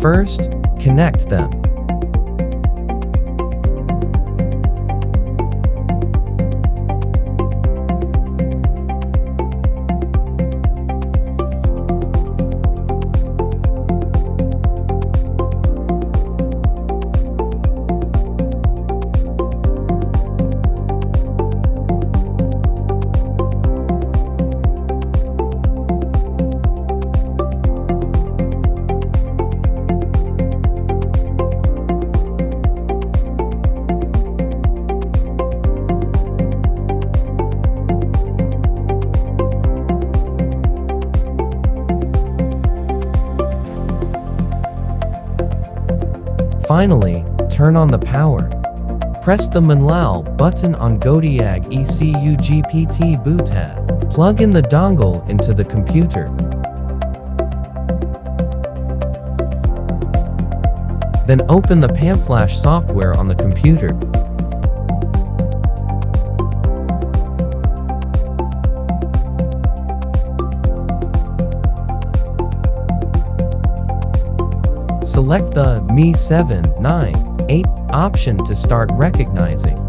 First, connect them. Finally, turn on the power. Press the Manlal button on Godiag ECU GPT boot tab. Plug in the dongle into the computer. Then open the PCMFLash software on the computer. Select the ME7.9.8 option to start recognizing.